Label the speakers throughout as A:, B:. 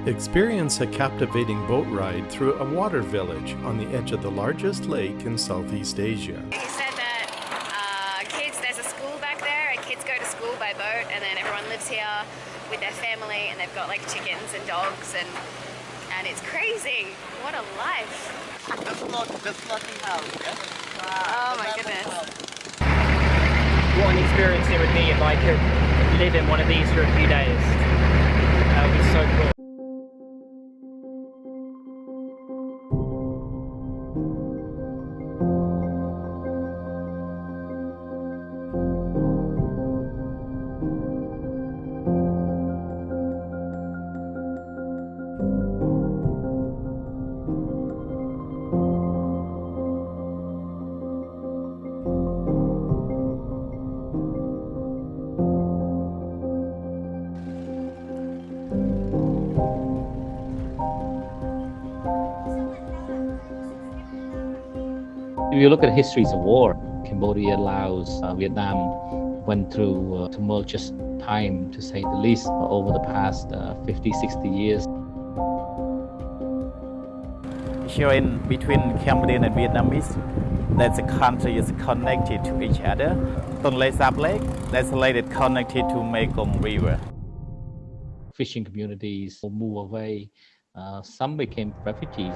A: Experience a captivating boat ride through a water village on the edge of the largest lake in Southeast Asia.
B: He said that there's a school back there, and kids go to school by boat, and then everyone lives here with their family, and they've got like chickens and dogs, and it's crazy. What a life.
C: The floating house, yeah?
B: Oh my goodness.
D: What an experience it would be if I could live in one of these for a few days. That would be so cool.
E: If you look at histories of war, Cambodia, Laos, Vietnam went through tumultuous time, to say the least, over the past 50, 60 years.
C: Here in between Cambodian and Vietnamese, that's a country is connected to each other. Tonle Sap Lake, that's a lake that connected to Mekong River.
E: Fishing communities move away. Some became refugees.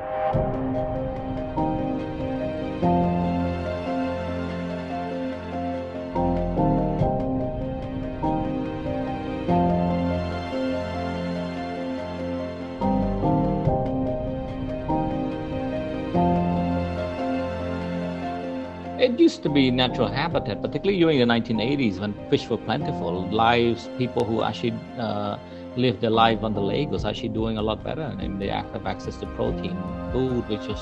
E: It used to be natural habitat, particularly during the 1980s when fish were plentiful. People who actually lived their life on the lake was actually doing a lot better, and they have access to protein. Food, which was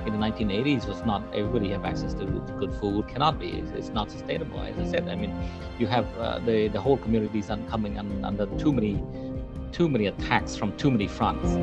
E: in the 1980s was not everybody have access to good food. Cannot be. It's not sustainable. As I said, I mean, you have the whole communities coming under too many attacks from too many fronts.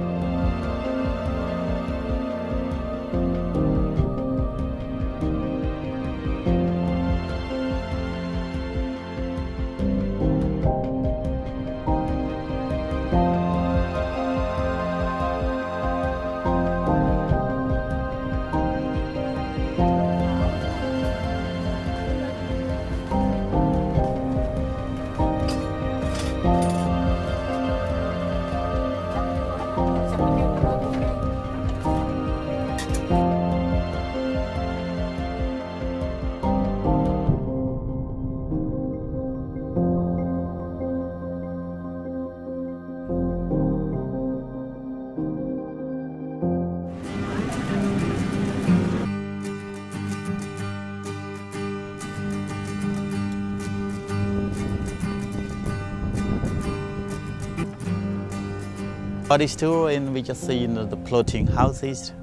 C: For this tour, and we just seen the floating houses,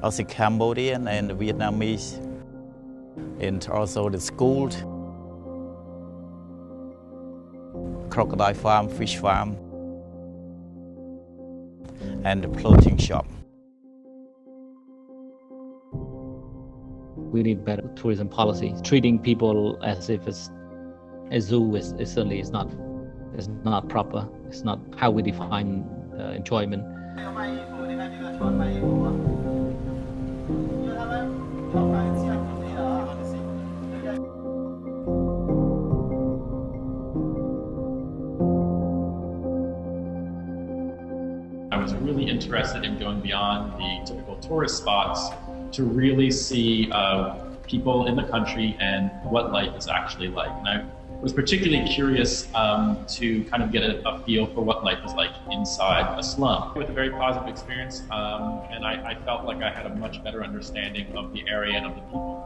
C: also Cambodian and Vietnamese, and also the school, crocodile farm, fish farm, and the floating shop.
E: We need better tourism policy. Treating people as if it's a zoo is certainly is not proper. It's not how we define enjoyment.
F: I was really interested in going beyond the typical tourist spots to really see people in the country and what life is actually like. And I was particularly curious to kind of get a feel for what life is like inside a slum. With a very positive experience, and I felt like I had a much better understanding of the area and of the people.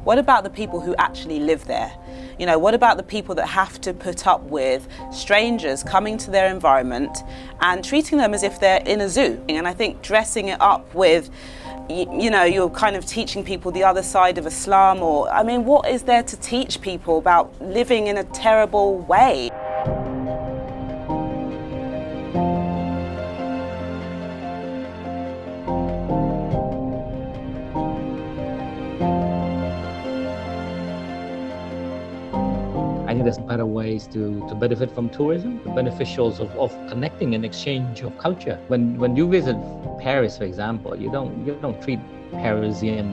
G: What about the people who actually live there? You know, what about the people that have to put up with strangers coming to their environment and treating them as if they're in a zoo? And I think dressing it up with, you know, you're kind of teaching people the other side of a slum, or, I mean, what is there to teach people about living in a terrible way?
E: I think there's better ways to benefit from tourism, the beneficials of connecting and exchange of culture. When you visit Paris, for example, you don't treat Parisian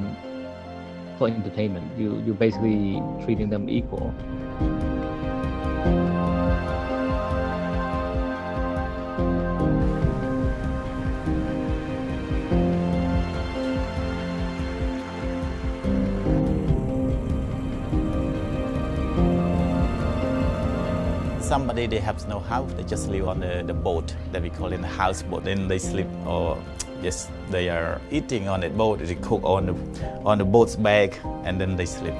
E: for entertainment. You're basically treating them equal.
C: Somebody, they have no house, they just live on the boat that we call in the houseboat. Then they sleep, or just they are eating on the boat, they cook on the boat's back, and then they sleep.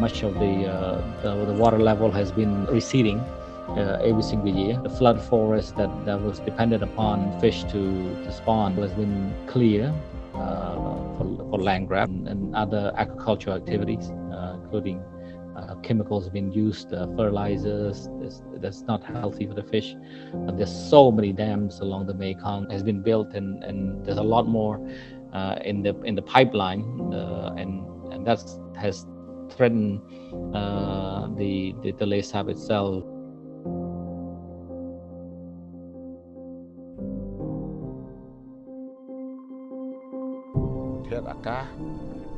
E: Much of the water level has been receding every single year. The flood forest that was dependent upon fish to spawn has been clear for land grab and other agricultural activities, including chemicals being used, fertilizers. That's not healthy for the fish. And there's so many dams along the Mekong has been built, and there's a lot more in the pipeline, and that has threatened the lake sap itself.
H: Thiệt អាកាស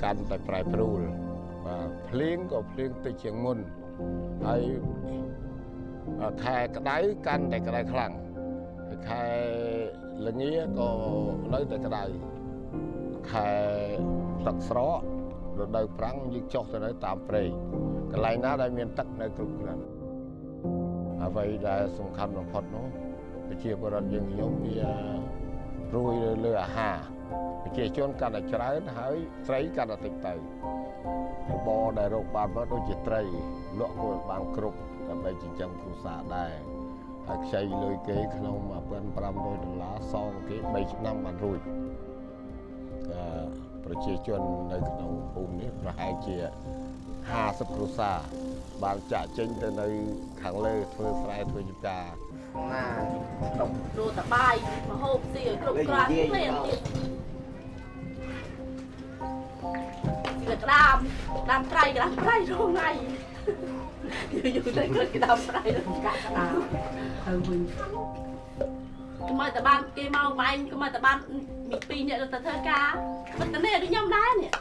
H: កាន់តែប្រែប្រួលបាទភ្លៀងក៏ភ្លៀងតិចជាងមុនហើយខែក្តៅកាន់តែក្តៅខ្លាំងហើយខែល្ងាក៏នៅតែក្តៅខែទឹកស្រករដូវប្រាំងយើងចុះទៅនៅតាមព្រៃកន្លែងណាដែលមានទឹកនៅគ្រប់គ្រាន់អ្វីដែលសំខាន់បំផុតនោះប្រជាពលរដ្ឋយើងខ្ញុំវាព្រួយលើអាហារប្រជាជនកាន់តែច្រើនហើយត្រីកាន់តែតិចទៅរបរដែលរកបានមកដូចជាត្រីលក់ក៏បានគ្រប់ដើម្បីចិញ្ចឹមគ្រួសារដែរហើយខ្ចីលុយគេក្នុង$1,500សងគេ3ឆ្នាំបានរួចប្រជាជននៅក្នុងភូមិនេះប្រហែលជា50គ្រួសារបានចាក់ចេញទៅនៅខាងលើធ្វើស្រែធ្វើចម្ការណាទូតបាយមហូបស៊ីឲ្យគ្រប់គ្រាន់គ្នាទៀតវាក្តាមប្រៃរងថ្ងៃយូរទៅគឺក្តាមប្រៃរងកាក់ក្តាមទៅវិញមកតបានគេមកម៉ែក៏មកតបានមី2នាក់ទៅធ្វើការមិនតនេះដូចខ្ញុំដែរនេះ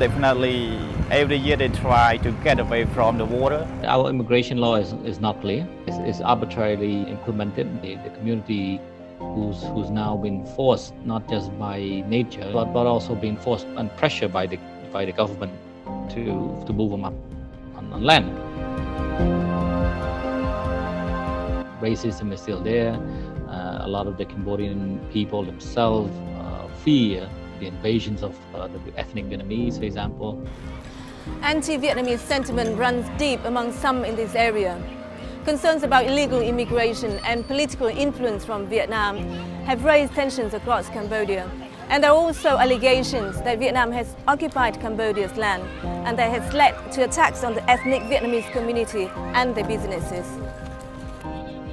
C: Definitely, every year they try to get away from the water.
E: Our immigration law is not clear. It's arbitrarily implemented. The community who's now been forced, not just by nature, but also being forced and pressured by the government to move them up on land. Racism is still there. A lot of the Cambodian people themselves fear the invasions of the ethnic Vietnamese, for example.
I: Anti-Vietnamese sentiment runs deep among some in this area. Concerns about illegal immigration and political influence from Vietnam have raised tensions across Cambodia. And there are also allegations that Vietnam has occupied Cambodia's land and that has led to attacks on the ethnic Vietnamese community and their businesses.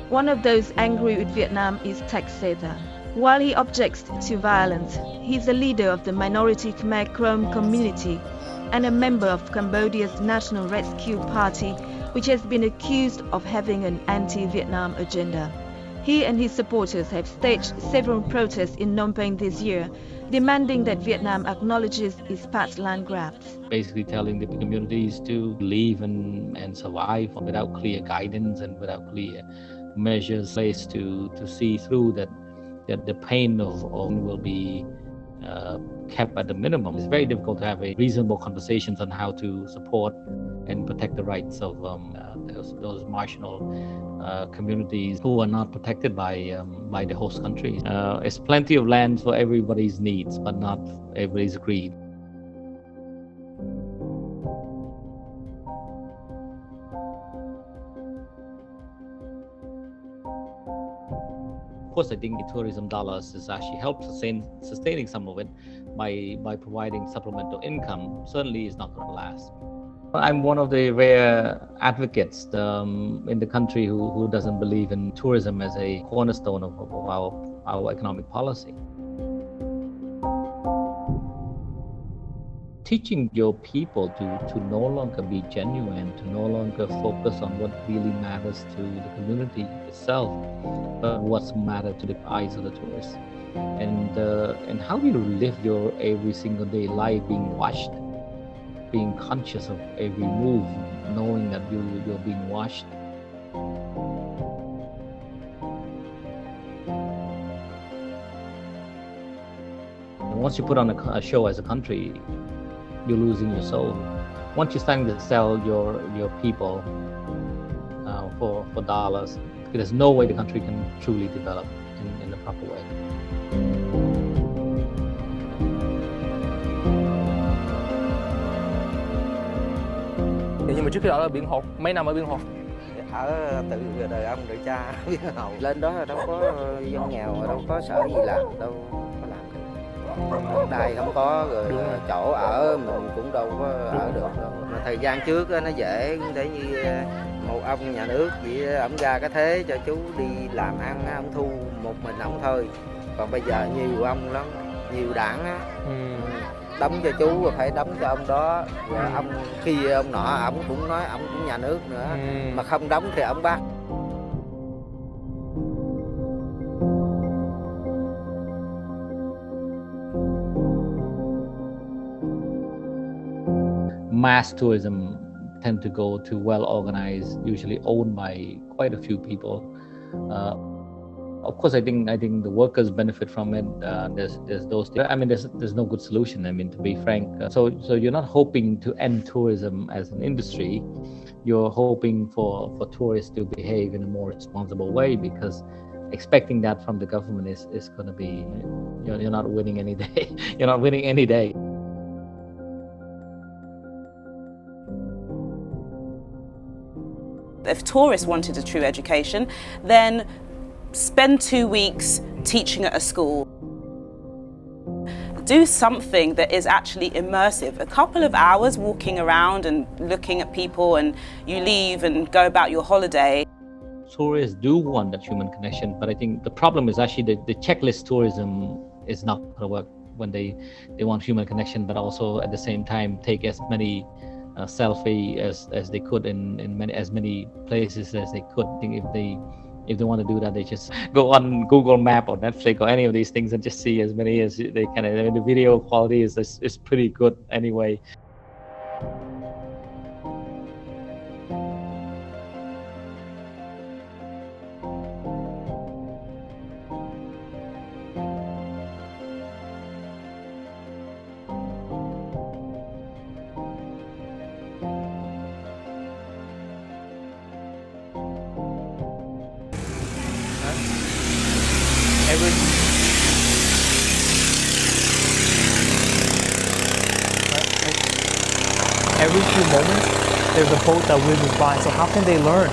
J: One of those angry with Vietnam is Tax Seta. While he objects to violence, he is a leader of the minority Khmer Krom community and a member of Cambodia's National Rescue Party, which has been accused of having an anti-Vietnam agenda. He and his supporters have staged several protests in Phnom Penh this year, demanding that Vietnam acknowledges its past land grabs.
E: Basically telling the communities to leave and survive without clear guidance and without clear measures placed to see through that the pain of will be kept at the minimum. It's very difficult to have a reasonable conversations on how to support and protect the rights of those marginal communities who are not protected by the host countries. It's plenty of land for everybody's needs, but not everybody's greed. Of course, I think the tourism dollars has actually helped sustaining some of it by providing supplemental income. Certainly is not going to last. I'm one of the rare advocates in the country who doesn't believe in tourism as a cornerstone of our economic policy. Teaching your people to no longer be genuine, to no longer focus on what really matters to the community itself, but what's matter to the eyes of the tourists. And how do you live your every single day life being watched, being conscious of every move, knowing that you're being watched. And once you put on a show as a country, you're losing your soul. Once you're starting to sell your people for dollars, there's no way the country can truly develop in the proper way.
K: Nhưng mà trước khi đó là biển Hồ, mấy năm ở biển Hồ?
L: Ở từ đời ông đời cha biển Hồ. Lên đó đâu có dân nghèo, đâu có sở gì làm, đâu có làm được. Đai không có, rồi chỗ ở mình cũng đâu có ở được đâu. Mà thời gian trước nó dễ, để như một ông nhà nước vậy, ổng ra cái thế cho chú đi làm ăn, ông thu một mình ổng thôi. Còn bây giờ nhiều ông lắm, nhiều đảng á. Đóng cho chú rồi phải đóng cho ông đó, rồi ông khi ông nọ ổng cũng nói ổng cũng nhà nước nữa, mà không đóng thì ổng bắt.
E: Mass tourism tend to go to well-organized, usually owned by quite a few people. Of course, I think the workers benefit from it. There's those. I mean, there's no good solution. I mean, to be frank. So you're not hoping to end tourism as an industry. You're hoping for tourists to behave in a more responsible way, because expecting that from the government is going to be, you're not winning any day. You're not winning any day.
G: If tourists wanted a true education, then spend 2 weeks teaching at a school. Do something that is actually immersive. A couple of hours walking around and looking at people, and you leave and go about your holiday.
E: Tourists do want that human connection, but I think the problem is actually the checklist tourism is not going to work when they want human connection, but also at the same time take as many selfie as they could in as many places as they could. I think if they want to do that, they just go on Google Map or Netflix or any of these things and just see as many as they can. I mean, the video quality is pretty good anyway.
K: Every few moments, there's a boat that whizzes by. So how can they learn?